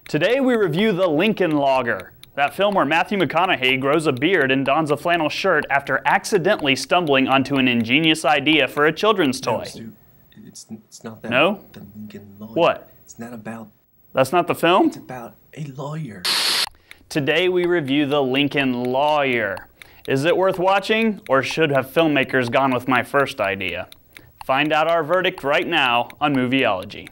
Today we review The Lincoln Logger, that film where Matthew McConaughey grows a beard and dons a flannel shirt after accidentally stumbling onto an ingenious idea for a children's toy. No, Stu, it's not that. No? The Lincoln Lawyer. What? It's not about... That's not the film? It's about a lawyer. Today we review The Lincoln Lawyer. Is it worth watching, or should have filmmakers gone with my first idea? Find out our verdict right now on Movieology.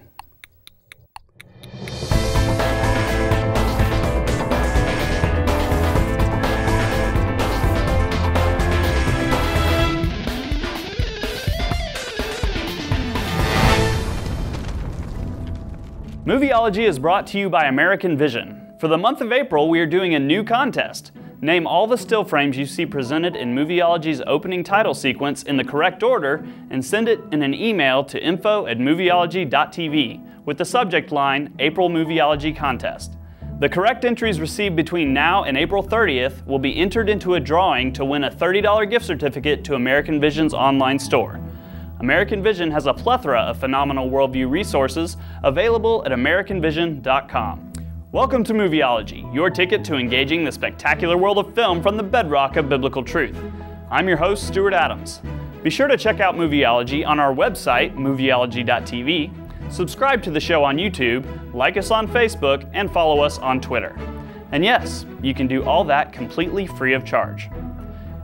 Movieology is brought to you by American Vision. For the month of April, we are doing a new contest. Name all the still frames you see presented in Movieology's opening title sequence in the correct order and send it in an email to info@movieology.tv with the subject line, April Movieology Contest. The correct entries received between now and April 30th will be entered into a drawing to win a $30 gift certificate to American Vision's online store. American Vision has a plethora of phenomenal worldview resources available at AmericanVision.com. Welcome to Movieology, your ticket to engaging the spectacular world of film from the bedrock of biblical truth. I'm your host, Stuart Adams. Be sure to check out Movieology on our website, movieology.tv, subscribe to the show on YouTube, like us on Facebook, and follow us on Twitter. And yes, you can do all that completely free of charge.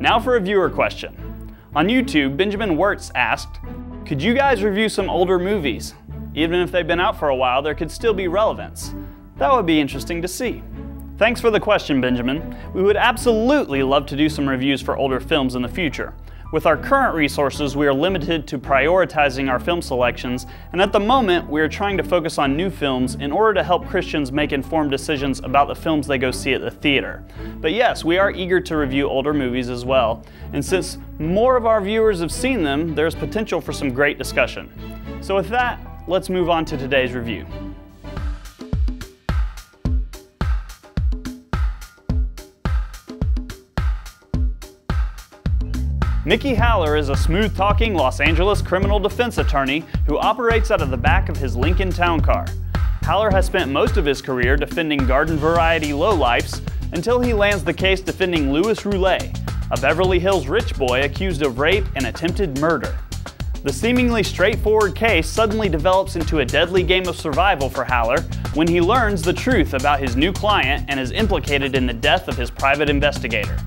Now for a viewer question. On YouTube, Benjamin Wirtz asked, could you guys review some older movies? Even if they've been out for a while, there could still be relevance. That would be interesting to see. Thanks for the question, Benjamin. We would absolutely love to do some reviews for older films in the future. With our current resources, we are limited to prioritizing our film selections, and at the moment, we are trying to focus on new films in order to help Christians make informed decisions about the films they go see at the theater. But yes, we are eager to review older movies as well, and since more of our viewers have seen them, there's potential for some great discussion. So with that, let's move on to today's review. Mick Haller is a smooth-talking Los Angeles criminal defense attorney who operates out of the back of his Lincoln Towncar. Haller has spent most of his career defending garden-variety lowlifes until he lands the case defending Louis Roulet, a Beverly Hills rich boy accused of rape and attempted murder. The seemingly straightforward case suddenly develops into a deadly game of survival for Haller when he learns the truth about his new client and is implicated in the death of his private investigator.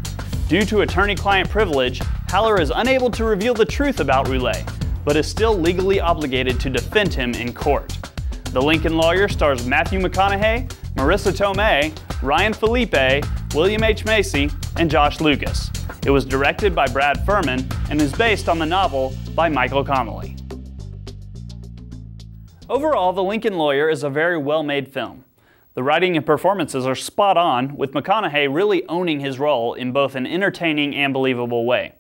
Due to attorney-client privilege, Haller is unable to reveal the truth about Roulet, but is still legally obligated to defend him in court. The Lincoln Lawyer stars Matthew McConaughey, Marissa Tomei, Ryan Felipe, William H. Macy, and Josh Lucas. It was directed by Brad Furman and is based on the novel by Michael Connelly. Overall, The Lincoln Lawyer is a very well-made film. The writing and performances are spot on, with McConaughey really owning his role in both an entertaining and believable way.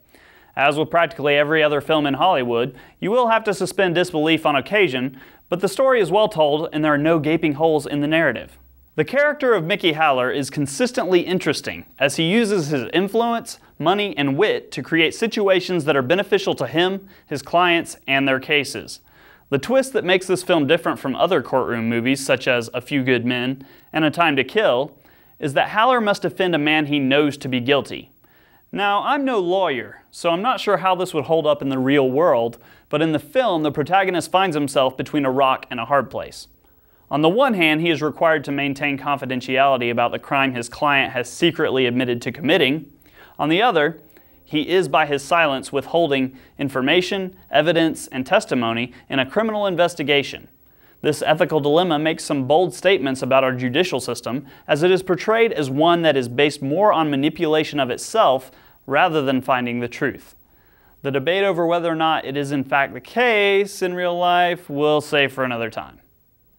As with practically every other film in Hollywood, you will have to suspend disbelief on occasion, but the story is well told and there are no gaping holes in the narrative. The character of Mick Haller is consistently interesting, as he uses his influence, money, and wit to create situations that are beneficial to him, his clients, and their cases. The twist that makes this film different from other courtroom movies such as A Few Good Men and A Time to Kill is that Haller must defend a man he knows to be guilty. Now, I'm no lawyer, so I'm not sure how this would hold up in the real world, but in the film, the protagonist finds himself between a rock and a hard place. On the one hand, he is required to maintain confidentiality about the crime his client has secretly admitted to committing. On the other, he is by his silence withholding information, evidence, and testimony in a criminal investigation. This ethical dilemma makes some bold statements about our judicial system, as it is portrayed as one that is based more on manipulation of itself rather than finding the truth. The debate over whether or not it is in fact the case in real life we'll save for another time.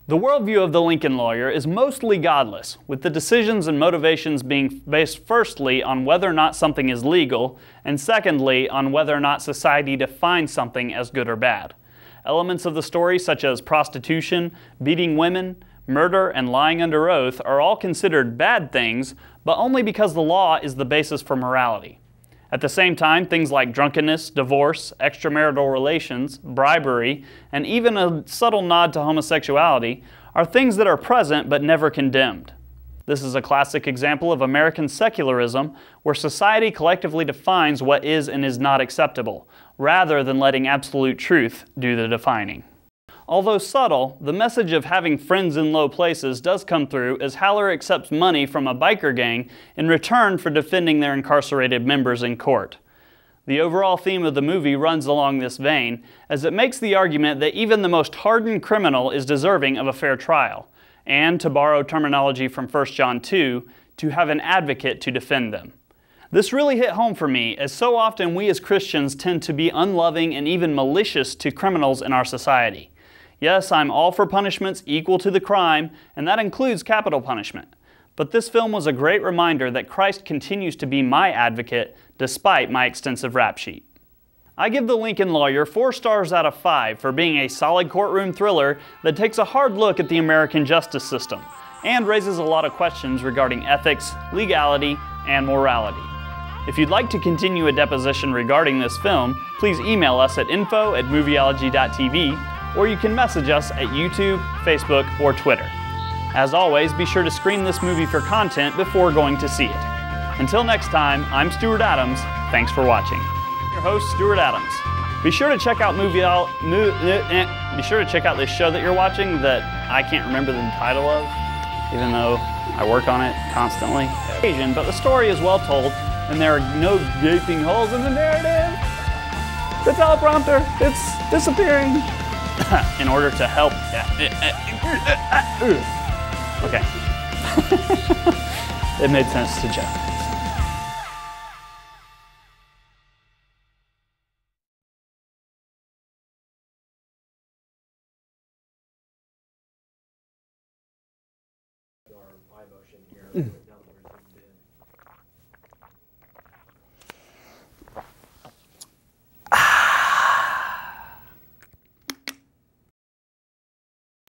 The worldview of The Lincoln Lawyer is mostly godless, with the decisions and motivations being based firstly on whether or not something is legal, and secondly on whether or not society defines something as good or bad. Elements of the story such as prostitution, beating women, murder, and lying under oath are all considered bad things, but only because the law is the basis for morality. At the same time, things like drunkenness, divorce, extramarital relations, bribery, and even a subtle nod to homosexuality are things that are present but never condemned. This is a classic example of American secularism, where society collectively defines what is and is not acceptable, rather than letting absolute truth do the defining. Although subtle, the message of having friends in low places does come through as Haller accepts money from a biker gang in return for defending their incarcerated members in court. The overall theme of the movie runs along this vein, as it makes the argument that even the most hardened criminal is deserving of a fair trial, and, to borrow terminology from 1 John 2, to have an advocate to defend them. This really hit home for me, as so often we as Christians tend to be unloving and even malicious to criminals in our society. Yes, I'm all for punishments equal to the crime, and that includes capital punishment. But this film was a great reminder that Christ continues to be my advocate despite my extensive rap sheet. I give The Lincoln Lawyer 4 stars out of 5 for being a solid courtroom thriller that takes a hard look at the American justice system and raises a lot of questions regarding ethics, legality, and morality. If you'd like to continue a deposition regarding this film, please email us at info@movieology.tv, or you can message us at YouTube, Facebook, or Twitter. As always, be sure to screen this movie for content before going to see it. Until next time, I'm Stuart Adams. Thanks for watching. Your host, Stuart Adams. Be sure to check out this show that you're watching that I can't remember the title of, even though I work on it constantly. But the story is well told, and there are no gaping holes in the narrative. The teleprompter, it's disappearing. In order to help. Okay. It made sense to Jeff. Our eye motion here.